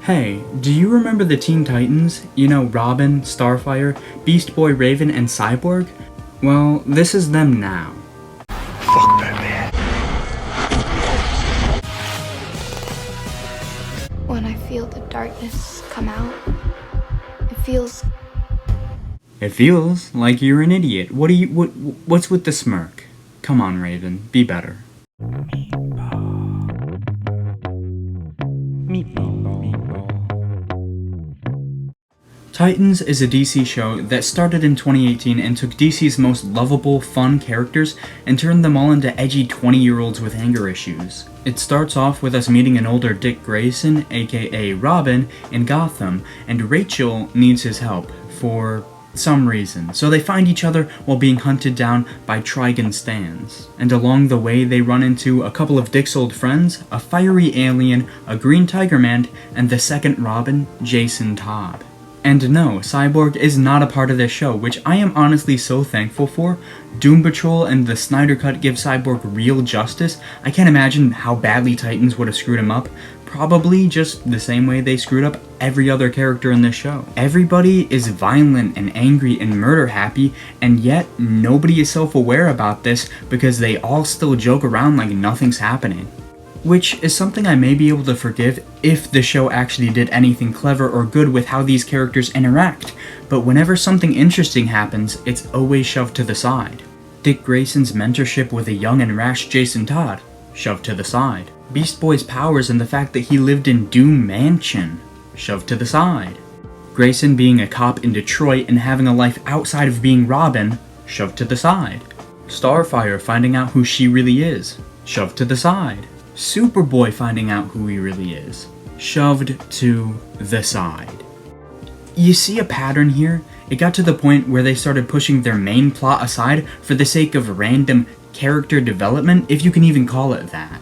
Hey, do you remember the Teen Titans? You know, Robin, Starfire, Beast Boy, Raven, and Cyborg? Well, this is them now. Fuck Batman. When I feel the darkness come out, it feels It feels like you're an idiot. What's with the smirk? Come on, Raven, be better. Titans is a DC show that started in 2018 and took DC's most lovable, fun characters and turned them all into edgy 20-year-olds with anger issues. It starts off with us meeting an older Dick Grayson, aka Robin, in Gotham, and Rachel needs his help for some reason, so they find each other while being hunted down by Trigon stands. And along the way they run into a couple of Dick's old friends, a fiery alien, a green Tiger Man, and the second Robin, Jason Todd. And no, Cyborg is not a part of this show, which I am honestly so thankful for. Doom Patrol and the Snyder Cut give Cyborg real justice. I can't imagine how badly Titans would have screwed him up. Probably just the same way they screwed up every other character in this show. Everybody is violent and angry and murder happy, and yet nobody is self-aware about this because they all still joke around like nothing's happening. Which is something I may be able to forgive if the show actually did anything clever or good with how these characters interact, but whenever something interesting happens, it's always shoved to the side. Dick Grayson's mentorship with a young and rash Jason Todd, shoved to the side. Beast Boy's powers and the fact that he lived in Doom Mansion, shoved to the side. Grayson being a cop in Detroit and having a life outside of being Robin, shoved to the side. Starfire finding out who she really is, shoved to the side. Superboy finding out who he really is, shoved to the side. You see a pattern here? It got to the point where they started pushing their main plot aside for the sake of random character development, if you can even call it that.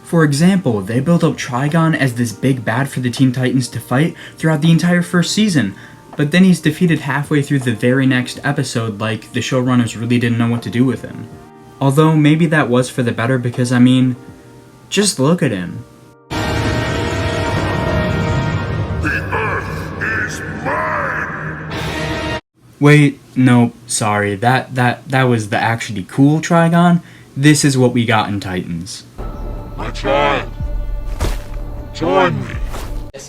For example, they built up Trigon as this big bad for the Teen Titans to fight throughout the entire first season, but then he's defeated halfway through the very next episode like the showrunners really didn't know what to do with him. Although maybe that was for the better because, I mean, just look at him. The Earth is mine! Wait, no, sorry, that was the actually cool Trigon. This is what we got in Titans. My child, join me.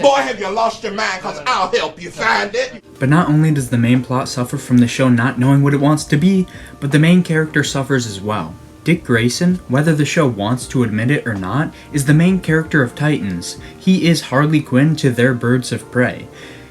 Boy, have you lost your mind, cause I'll help you find it. But not only does the main plot suffer from the show not knowing what it wants to be, but the main character suffers as well. Dick Grayson, whether the show wants to admit it or not, is the main character of Titans. He is Harley Quinn to their Birds of Prey.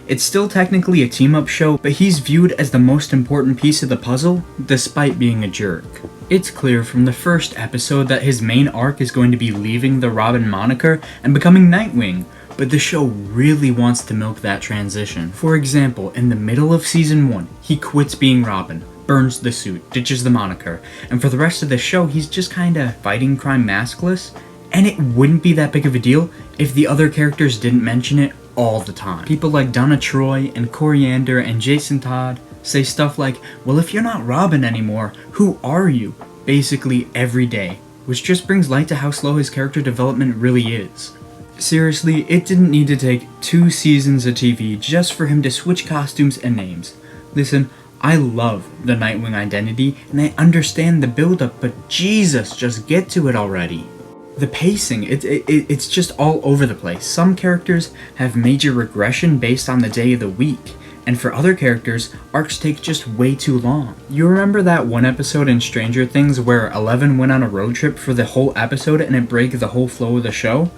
It's still technically a team-up show, but he's viewed as the most important piece of the puzzle, despite being a jerk. It's clear from the first episode that his main arc is going to be leaving the Robin moniker and becoming Nightwing, but the show really wants to milk that transition. For example, in the middle of season 1, he quits being Robin, burns the suit, ditches the moniker, and for the rest of the show he's just kinda fighting crime maskless, and it wouldn't be that big of a deal if the other characters didn't mention it all the time. People like Donna Troy and Coriander and Jason Todd say stuff like, well, if you're not Robin anymore, who are you? Basically every day, which just brings light to how slow his character development really is. Seriously, it didn't need to take 2 seasons of TV just for him to switch costumes and names. Listen, I love the Nightwing identity, and I understand the build-up, but Jesus, just get to it already. The pacing, it's just all over the place. Some characters have major regression based on the day of the week, and for other characters, arcs take just way too long. You remember that one episode in Stranger Things where Eleven went on a road trip for the whole episode and it broke the whole flow of the show?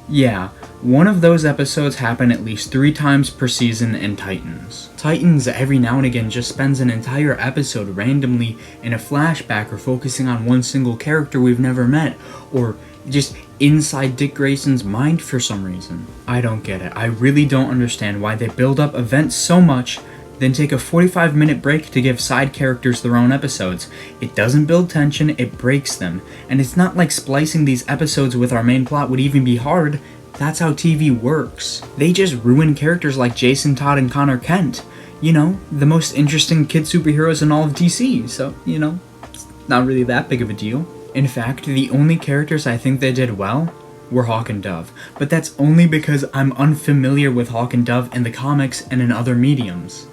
Yeah, one of those episodes happen at least 3 times per season in Titans. Titans every now and again just spends an entire episode randomly in a flashback or focusing on one single character we've never met, or just inside Dick Grayson's mind for some reason. I don't get it. I really don't understand why they build up events so much, then take a 45-minute break to give side characters their own episodes. It doesn't build tension, it breaks them. And it's not like splicing these episodes with our main plot would even be hard. That's how TV works. They just ruin characters like Jason Todd and Connor Kent. You know, the most interesting kid superheroes in all of DC, so, you know, it's not really that big of a deal. In fact, the only characters I think they did well were Hawk and Dove, but that's only because I'm unfamiliar with Hawk and Dove in the comics and in other mediums.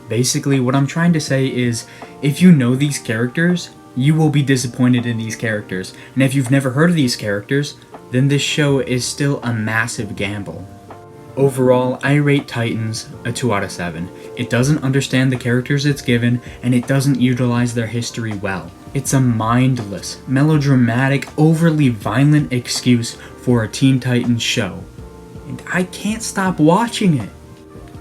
Basically, what I'm trying to say is, if you know these characters, you will be disappointed in these characters, and if you've never heard of these characters, then this show is still a massive gamble. Overall, I rate Titans a 2 out of 7. It doesn't understand the characters it's given, and it doesn't utilize their history well. It's a mindless, melodramatic, overly violent excuse for a Teen Titans show, and I can't stop watching it.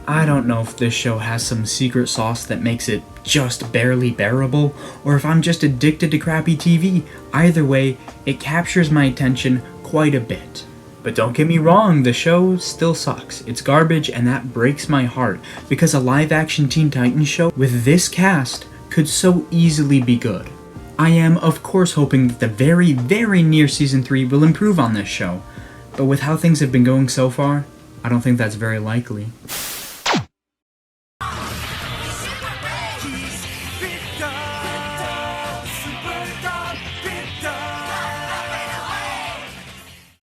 I don't know if this show has some secret sauce that makes it just barely bearable, or if I'm just addicted to crappy TV. Either way, it captures my attention quite a bit. But don't get me wrong, the show still sucks. It's garbage, and that breaks my heart, because a live-action Teen Titans show with this cast could so easily be good. I am, of course, hoping that the very, very near Season 3 will improve on this show, but with how things have been going so far, I don't think that's very likely.